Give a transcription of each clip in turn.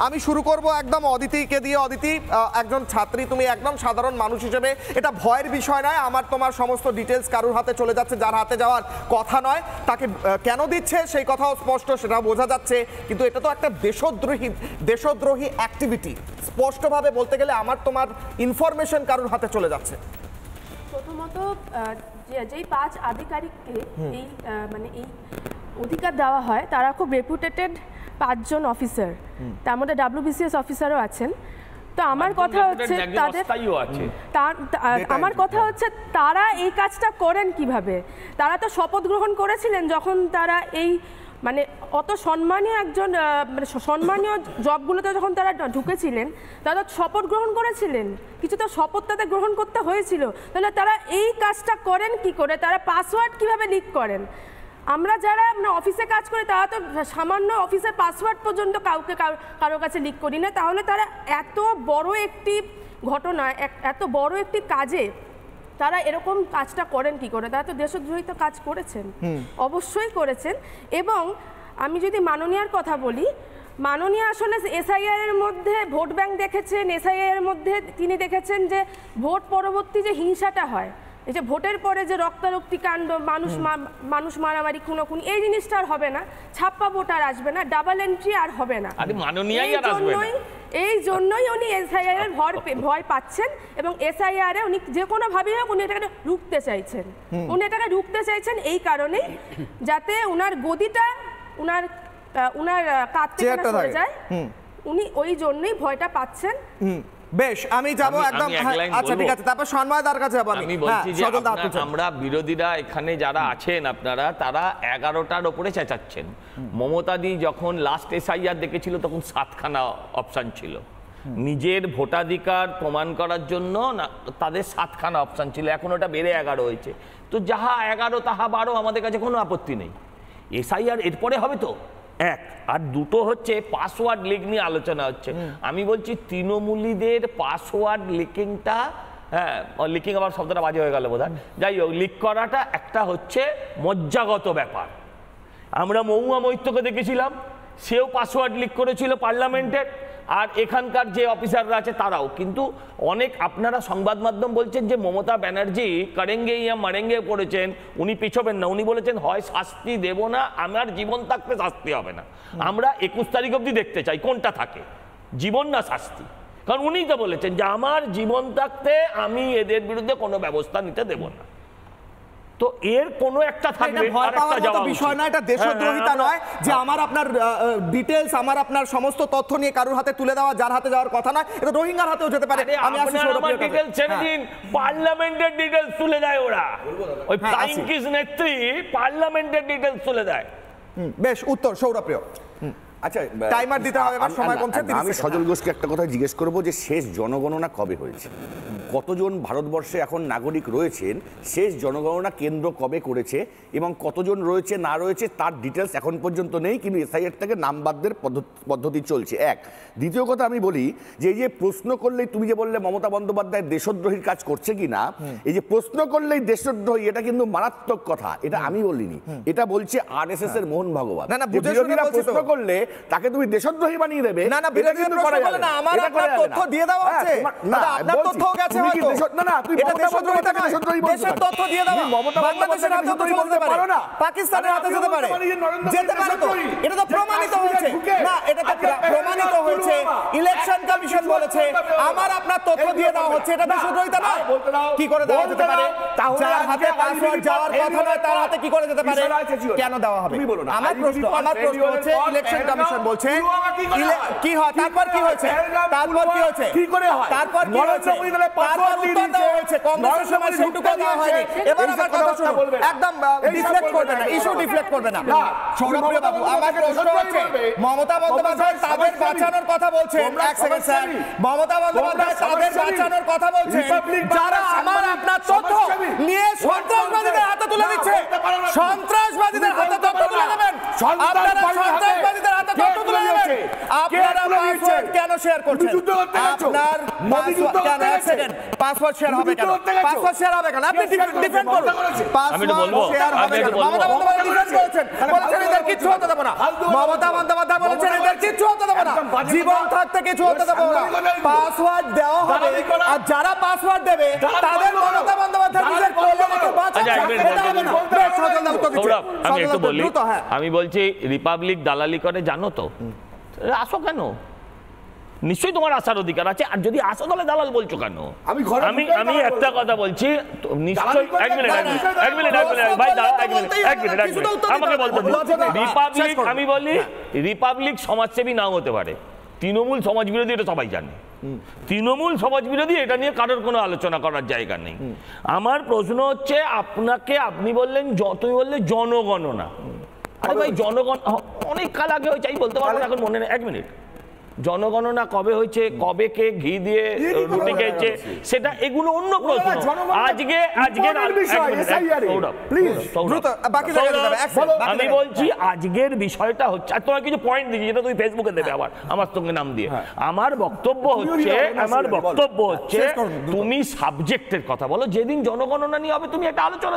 আমি শুরু করব একদম অদিতিকে দিয়ে। অদিতি, একজন ছাত্রী, তুমি একদম সাধারণ মানুষ হিসেবে এটা ভয়ের বিষয় নয়, আমার তোমার সমস্ত ডিটেলস কারোর হাতে চলে যাচ্ছে যার হাতে যাওয়ার কথা নয়, তাকে কেন দিচ্ছে সেই কথাও স্পষ্ট, সেটা বোঝা যাচ্ছে। কিন্তু এটা তো একটা দেশদ্রোহী অ্যাক্টিভিটি, স্পষ্টভাবে বলতে গেলে আমার তোমার ইনফরমেশন কারোর হাতে চলে যাচ্ছে। প্রথমত যেই 5 আধিকারিককে এই মানে এই অধিকার দেওয়া হয় তারা খুব রেপুটেটেড 5 জন অফিসার, তার মধ্যে WBCS অফিসারও আছেন। তো আমার কথা হচ্ছে তারা এই কাজটা করেন কিভাবে? তারা তো শপথ গ্রহণ করেছিলেন যখন তারা এই মানে অত সম্মানীয় একজন মানে সম্মানীয় জবগুলোতে যখন তারা ঢুকেছিলেন, তারা শপথ গ্রহণ করেছিলেন, কিছু তো শপথ তাদের গ্রহণ করতে হয়েছিল। তাহলে তারা এই কাজটা করেন কি করে? তারা পাসওয়ার্ড কিভাবে লিক করেন? আমরা যারা অফিসে কাজ করি তারা তো সামান্য অফিসের পাসওয়ার্ড পর্যন্ত কারোর কাছে লিক করি না। তাহলে তারা এত বড় একটি ঘটনা, এত বড় একটি কাজে তারা এরকম কাজটা করেন কি করে? তারা তো দেশদ্রোহিত কাজ করেছেন, অবশ্যই করেছেন। এবং আমি যদি মাননীয়ার কথা বলি, মাননীয়া আসলে SIR এর মধ্যে ভোট ব্যাংক দেখেছেন, SIR এর মধ্যে তিনি দেখেছেন যে ভোট পরবর্তী যে হিংসাটা হয়, এই যে ভোটের পরে যে রক্তারক্তি কাণ্ড, মানুষ মারামারি, খুনোখুনি, এই জিনিসটা আর হবে না, ছাপ্পা ভোট আর আসবে না, ডাবল এন্ট্রি আর হবে না। এই জন্যই উনি SIR এর ভয় পাচ্ছেন এবং SIR এ উনি যে কোনোভাবেই হোক উনি এটাকে রুখতে চাইছেন। উনি এটাকে রুখতে চাইছেন এই কারণেই যাতে ওনার গদিটা উনার কাছ থেকে সরে যায়, উনি ওই জন্যই ভয়টা পাচ্ছেন। বেশ, আমি যাব একদম। আচ্ছা ঠিক আছে, তারপর সন্ময়দার কাছে যাব। আমি বলছি যে আমরা বিরোধীরা এখানে যারা আছেন আপনারা, তারা 11টার ওপরে চেঁচাচ্ছেন। মমতাদি যখন লাস্ট SIR দেখেছিল তখন 7খানা অপশন ছিল, নিজের ভোটাধিকার প্রমাণ করার জন্য তাদের 7খানা অপশন ছিল, এখন ওটা বেড়ে 11 হয়েছে। তো যাহা 11 তাহা 12, আমাদের কাছে কোনো আপত্তি নেই। SIR এরপরে হবে তো এক, আর দুটো হচ্ছে পাসওয়ার্ড লিক নিয়ে আলোচনা হচ্ছে। আমি বলছি তৃণমূলীদের পাসওয়ার্ড লিকিংটা, হ্যাঁ লিকিং আবার শব্দটা বাজে হয়ে গেল বোধহয়, যাই হোক, লিক করাটা একটা হচ্ছে মজ্জাগত ব্যাপার। আমরা মহুয়া মৈত্রকে দেখেছিলাম, সেও পাসওয়ার্ড লিক করেছিল পার্লামেন্টের, আর এখানকার যে অফিসাররা আছে তারাও। কিন্তু অনেক আপনারা সংবাদ মাধ্যম বলছেন যে মমতা ব্যানার্জি করেঙ্গে ইয়া মারেঙ্গে করেছেন, উনি পিছবেন না। উনি বলেছেন হয় শাস্তি দেব না, আমার জীবন থাকতে শাস্তি হবে না। আমরা 21 তারিখ অবধি দেখতে চাই কোনটা থাকে, জীবন না শাস্তি। কারণ উনি তো বলেছেন যে আমার জীবন থাকতে আমি এদের বিরুদ্ধে কোনো ব্যবস্থা নিতে দেব না। তো এর কোনো একটা থাকবে, ভয় পাওয়ার মতো বিষয় না, এটা দেশদ্রোহিতা নয় যে আমার আপনার ডিটেইলস, আমার আপনার সমস্ত তথ্য নিয়ে কারোর হাতে তুলে দেওয়া, যার হাতে যাওয়ার কথা না, এটা রোহিঙ্গার হাতেও যেতে পারে। আমি আসলে ডিটেইলস ছেড়ে দিন, পার্লামেন্টের ডিটেইলস তুলে দেয় ওরা, ওই ফ্লাইং কিস নেত্রী পার্লামেন্টের ডিটেইলস তুলে দেয়। বেশ, উত্তর সৌরভপ্রিয়। আচ্ছা, টাইমার দিতে হবে, এবার সময় কমছে। আমি সজল ঘোষকে একটা কথা জিজ্ঞেস করব যে শেষ জনগণনা কবে হয়েছে? কতজন ভারতবর্ষে এখন নাগরিক রয়েছেন, শেষ জনগণনা কেন্দ্র কবে করেছে এবং কতজন রয়েছে না রয়েছে তার ডিটেলস এখন পর্যন্ত নেই, কিন্তু SIR থেকে নামবাদদের পদ্ধতি চলছে। এক, দ্বিতীয় কথা আমি বলি যে এই যে প্রশ্ন করলেই, তুমি যে বললে মমতা বন্দ্যোপাধ্যায় দেশদ্রোহীর কাজ করছে কিনা, এই যে প্রশ্ন করলেই দেশদ্রোহী, এটা কিন্তু মারাত্মক কথা, এটা আমি বলিনি, এটা বলছে RSS এর মোহন ভগবত। বিরোধীরা প্রশ্ন করলে তাকে তুমি দেশদ্রোহী বানিয়ে দেবে। না না, বিরোধীরা প্রশ্ন করলে না, আমার আপনার তথ্য দিয়ে দেওয়া আছে, আপনার তথ্য গেছে হয়তো। না না, তুই এটা দেশদ্রোহিতা নয়, দেশের তথ্য দিয়ে দেওয়া, বাংলাদেশের হাতে তো চলতে পারে না, পাকিস্তানের হাতে যেতে পারে, যেতে পারে তো, এটা তো প্রমাণিত হয়েছে। না, এটা তো প্রমাণিত হয়েছে, ইলেকশন কমিশন বলেছে, আমার আপনার তথ্য দিয়ে দেওয়া হচ্ছে, এটা দেশদ্রোহিতা নয়। কি করে দেওয়া যেতে পারে? যার হাতে পাসওয়ার্ড যাওয়ার কথা নয় তার হাতে কি করে যেতে পারে? কেন দেওয়া হবে? আমার প্রশ্ন হচ্ছে, ইলেকশন কমিশন বলছে কি হয়, তারপর কি হয়েছে, তারপর কি হয়েছে, কি করে হয়, তারপর কি হয়েছে, তারপর উত্তর দেওয়া হয়েছে, কংগ্রেসের সময় সেটুকু দেওয়া হয়নি। এবার আমার কথা শুনুন, একদম ডিফ্লেক্ট করবে না, ইস্যু ডিফ্লেক্ট করবে না। সৌরভপ্রিয় বাবু, আমার প্রশ্ন হচ্ছে, মমতা বন্দ্যোপাধ্যায় তাদের বাঁচানোর কথা বলছেন, এক সেকেন্ড স্যার, মমতা বন্দ্যোপাধ্যায় তাদের বাঁচানোর কথা বলছেন যারা আমার আপনার তথ্য নিয়ে সন্ত্রাসবাদীদের হাতে তুলে দিচ্ছে। সন্ত্রাসবাদীদের হাতে তথ্য তুলে দেবেন, আপনারা সন্ত্রাসবাদীদের হাতে তথ্য তুলে দেবেন। আপনারা পাসওয়ার্ড কেন শেয়ার করছেন? আপনার কেন এক সেকেন্ড পাসওয়ার্ড শেয়ার হবে কেন? পাসওয়ার্ড শেয়ার হবে কেন? আপনি ডিফেন্ড করুন। পাসওয়ার্ড শেয়ার হবে কেন? মমতা বন্দ্যোপাধ্যায় ডিফেন্ড করেছেন, বলেছেন এদের কিচ্ছু হতে দেব না। মমতা বন্দ্যোপাধ্যায় বলেছেন এদের কিচ্ছু হতে দেব না, জীবন থাকতে কিছু হতে দেব না। পাসওয়ার্ড দেওয়া হবে, আর যারা পাসওয়ার্ড দেবে তাদের মমতা বন্দ্যোপাধ্যায় নিজের কল্যাণকে বাঁচাতে হবে না। আমি একটু বলি, আমি বলছি রিপাবলিক দালালি করে জানো তো, আসো কেন? নিশ্চয়ই তোমার আসার অধিকার আছে, আর যদি আসো তাহলে দালাল বলছো কেন? আমি একটা কথা বলছি, নিশ্চয়ই এক মিনিট ভাই, আমাকে বলতে রিপাবলিক, আমি বলি রিপাবলিক সমাজসেবী নাও হতে পারে, তৃণমূল সমাজ বিরোধী, এটা সবাই জানে। তৃণমূল সমাজ বিরোধী, এটা নিয়ে কারোর কোনো আলোচনা করার জায়গা নেই। আমার প্রশ্ন হচ্ছে আপনাকে, আপনি বললেন তুমি বললে জনগণনা। আরে ভাই জনগণ অনেক কাল আগে হয়েছে, আমি বলতে পারবো না এখন মনে নেই। এক মিনিট, জনগণনা কবে হয়েছে, কবে কে ঘি দিয়ে রুটি খেয়েছে, সেটা এগুলো অন্য প্রশ্ন। আমি বলছি আজকের বিষয়টা হচ্ছে, আর তোমার কিছু পয়েন্ট দিচ্ছি যেটা তুমি ফেসবুকে দেবে আবার আমার সঙ্গে নাম দিয়ে। আমার বক্তব্য হচ্ছে তুমি সাবজেক্টের কথা বলো, যেদিন জনগণনা নিয়ে হবে তুমি একটা আলোচনা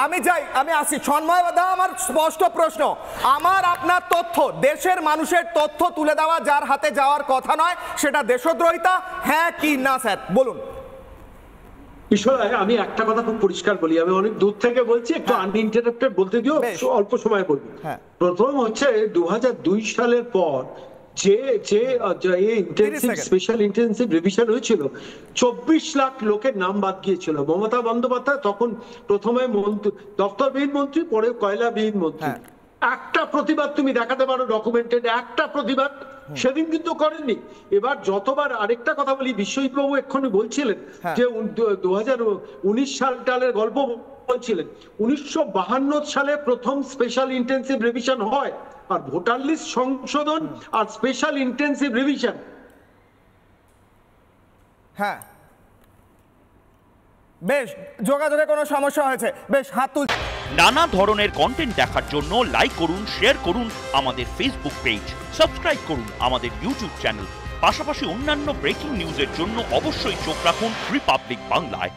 আমি যাই, আমি আসি সন্ময় দা। আমার স্পষ্ট প্রশ্ন, আমার আপনার তথ্য, দেশের মানুষের তথ্য তুলে দেওয়া যার হাতে যাওয়ার কথা নয়, সেটা দেশদ্রোহিতা, হ্যাঁ কি না স্যার বলুন। বিষয় আমি একটা কথা খুব পরিষ্কার বলি, আমি অনেক দূর থেকে বলছি, একটু আনইন্টারাপ্টেড বলতে দিও, অল্প সময় বলবো। প্রথম হচ্ছে 2002 সালের পর যে ইন্টেনসিভ স্পেশাল ইন্টেনসিভ রিভিশন হয়েছিল, 24 লাখ লোকের নাম বাদ গিয়েছিল। মমতা বন্দ্যোপাধ্যায় তখন প্রথমে দপ্তরবিহীন মন্ত্রী, পরে কয়লাবিহীন মন্ত্রী। একটা প্রতিবাদ তুমি দেখাতে পারো ডকুমেন্টেড, একটা প্রতিবাদ সেদিন কিন্তু করেননি। এবার যতবার, আরেকটা কথা বলি, বিশ্বজিৎ বাবু এক্ষুনি বলছিলেন যে 2019 সালের গল্প বলছিলেন, 1952 সালে প্রথম স্পেশাল ইন্টেনসিভ রিভিশন হয়, আর ভোটার লিস্ট সংশোধন আর স্পেশাল ইন্টেনসিভ রিভিশন। হ্যাঁ বেশ, যোগাযোগে কোনো সমস্যা হয়েছে, বেশ হাত তুল। নানা ধরনের কন্টেন্ট দেখার জন্য লাইক করুন, শেয়ার করুন আমাদের ফেসবুক পেজ, সাবস্ক্রাইব করুন আমাদের ইউটিউব চ্যানেল। পাশাপাশি অন্যান্য ব্রেকিং নিউজের জন্য অবশ্যই চোখ রাখুন রিপাবলিক বাংলায়।